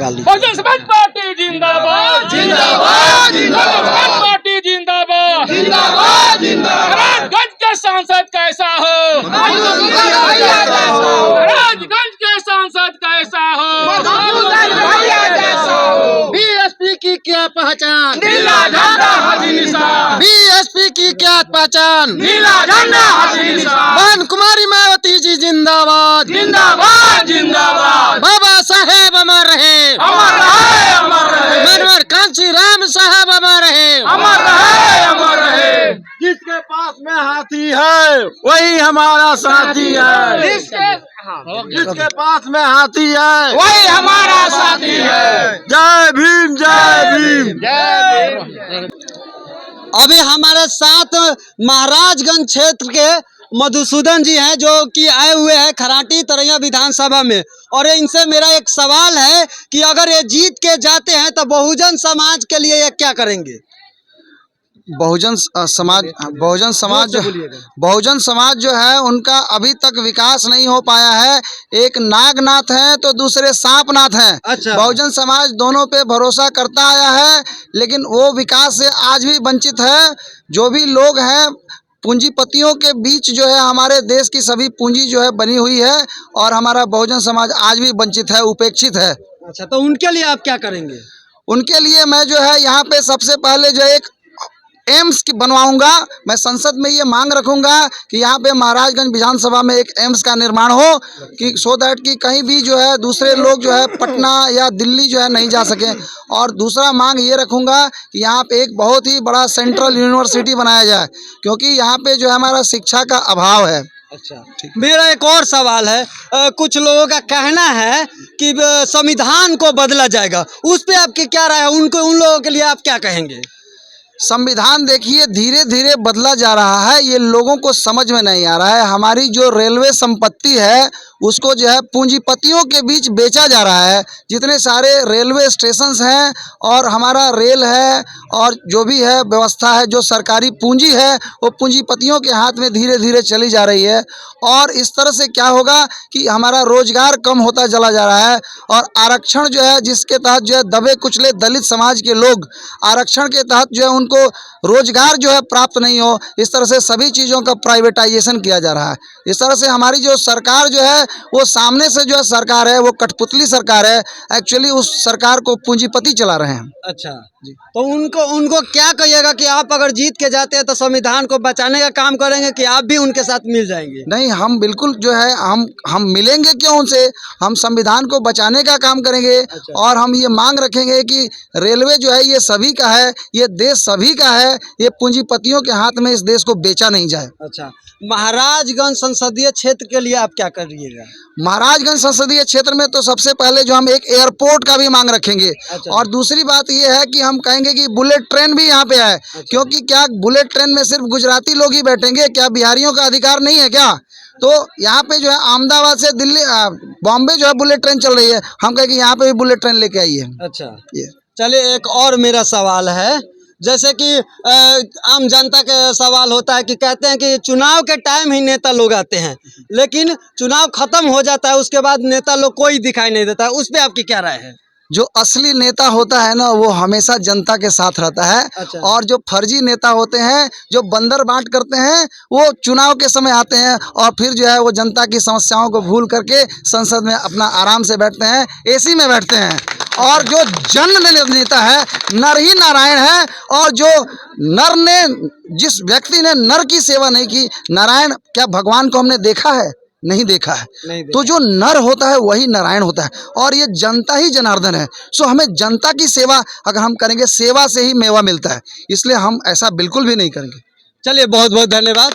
निकाल लीजिए। बहुजन समाज पार्टी जिंदाबाद जिंदाबाद बहुजन समाज पार्टी जिंदाबाद जिंदाबाद जिंदाबाद। महाराजगंज के सांसद कैसा हो, महाराजगंज के सांसद कैसा हो, बीएसपी की क्या पहचान, नीला झंडा हाथी निशान, बीएसपी की क्या पहचान, नीला झंडा हाथी निशान। बहन कुमारी मायावती जी जिंदाबाद, जिंदाबाद जिंदाबाद। बाबा साहेब अमर रहे, अमर रहे अमर रहे, मनोहर कांची राम साहब अमर रहे, अमर रहे अमर रहे। जिसके पास में हाथी है वही हमारा साथी है, जिसके पास में हाथी है वही हमारा साथी है। जय भीम जय भीम। अभी हमारे साथ महाराजगंज क्षेत्र के मधुसूदन जी हैं जो कि आए हुए हैं खराटी तरैया विधानसभा में, और इनसे मेरा एक सवाल है कि अगर ये जीत के जाते हैं तो बहुजन समाज के लिए ये क्या करेंगे? बहुजन समाज जो है उनका अभी तक विकास नहीं हो पाया है। एक नागनाथ है तो दूसरे सांपनाथ हैं। अच्छा। बहुजन समाज दोनों पे भरोसा करता आया है, लेकिन वो विकास से आज भी वंचित है। जो भी लोग हैं पूंजीपतियों के बीच जो है हमारे देश की सभी पूंजी जो है बनी हुई है, और हमारा बहुजन समाज आज भी वंचित है, उपेक्षित है। अच्छा, तो उनके लिए आप क्या करेंगे? उनके लिए मैं जो है यहाँ पे सबसे पहले जो एक एम्स की बनवाऊंगा। मैं संसद में ये मांग रखूंगा कि यहाँ पे महाराजगंज विधानसभा में एक एम्स का निर्माण हो, कि सो दैट कि कहीं भी जो है दूसरे लोग जो है पटना या दिल्ली जो है नहीं जा सकें। और दूसरा मांग ये रखूंगा कि यहाँ पे एक बहुत ही बड़ा सेंट्रल यूनिवर्सिटी बनाया जाए, क्योंकि यहाँ पे जो है हमारा शिक्षा का अभाव है। अच्छा, मेरा एक और सवाल है। कुछ लोगों का कहना है कि संविधान को बदला जाएगा, उस पे आपकी क्या राय है? उन लोगों के लिए आप क्या कहेंगे? संविधान देखिए धीरे धीरे बदला जा रहा है, ये लोगों को समझ में नहीं आ रहा है। हमारी जो रेलवे संपत्ति है उसको जो है पूंजीपतियों के बीच बेचा जा रहा है। जितने सारे रेलवे स्टेशंस हैं और हमारा रेल है और जो भी है व्यवस्था है, जो सरकारी पूंजी है वो पूंजीपतियों के हाथ में धीरे धीरे चली जा रही है। और इस तरह से क्या होगा कि हमारा रोजगार कम होता चला जा रहा है, और आरक्षण जो है जिसके तहत जो है दबे कुचले दलित समाज के लोग आरक्षण के तहत जो है उनको रोजगार जो है प्राप्त नहीं हो, इस तरह से सभी चीज़ों का प्राइवेटाइजेशन किया जा रहा है। इस तरह से हमारी जो सरकार जो है वो सामने से जो है सरकार है वो कठपुतली सरकार है। एक्चुअली उस सरकार को पूंजीपति चला रहे हैं। अच्छा जी, तो उनको क्या कहिएगा कि आप अगर जीत के जाते हैं तो संविधान को बचाने का काम करेंगे कि आप भी उनके साथ मिल जाएंगे? नहीं, हम बिल्कुल जो है हम मिलेंगे क्यों उनसे, हम संविधान को बचाने का काम करेंगे। अच्छा। और हम ये मांग रखेंगे कि रेलवे जो है ये सभी का है, ये देश सभी का है, ये पूंजीपतियों के हाथ में इस देश को बेचा नहीं जाए। अच्छा, महाराजगंज संसदीय क्षेत्र के लिए आप क्या करिएगा? महाराजगंज संसदीय क्षेत्र में तो सबसे पहले जो हम एक एयरपोर्ट का भी मांग रखेंगे। अच्छा। और दूसरी बात ये है कि हम कहेंगे कि बुलेट ट्रेन भी यहाँ पे आए। अच्छा। क्योंकि क्या बुलेट ट्रेन में सिर्फ गुजराती लोग ही बैठेंगे? क्या बिहारियों का अधिकार नहीं है क्या? तो यहाँ पे जो है अहमदाबाद से दिल्ली बॉम्बे जो है बुलेट ट्रेन चल रही है, हम कहें कि यहाँ पे भी बुलेट ट्रेन लेके आइए। अच्छा, ये चलिए एक और मेरा सवाल है। जैसे कि आम जनता का सवाल होता है कि कहते हैं कि चुनाव के टाइम ही नेता लोग आते हैं, लेकिन चुनाव खत्म हो जाता है उसके बाद नेता लोग कोई दिखाई नहीं देता है, उस पे आपकी क्या राय है? जो असली नेता होता है ना वो हमेशा जनता के साथ रहता है। अच्छा। और जो फर्जी नेता होते हैं जो बंदर बांट करते हैं वो चुनाव के समय आते हैं और फिर जो है वो जनता की समस्याओं को भूल करके संसद में अपना आराम से बैठते हैं, एसी में बैठते हैं। और जो जन नेता है नर ही नारायण है, और जो नर ने जिस व्यक्ति ने नर की सेवा नहीं की, नारायण क्या भगवान को हमने देखा है? नहीं देखा है। तो जो नर होता है वही नारायण होता है, और ये जनता ही जनार्दन है। सो हमें जनता की सेवा अगर हम करेंगे, सेवा से ही मेवा मिलता है, इसलिए हम ऐसा बिल्कुल भी नहीं करेंगे। चलिए बहुत बहुत धन्यवाद।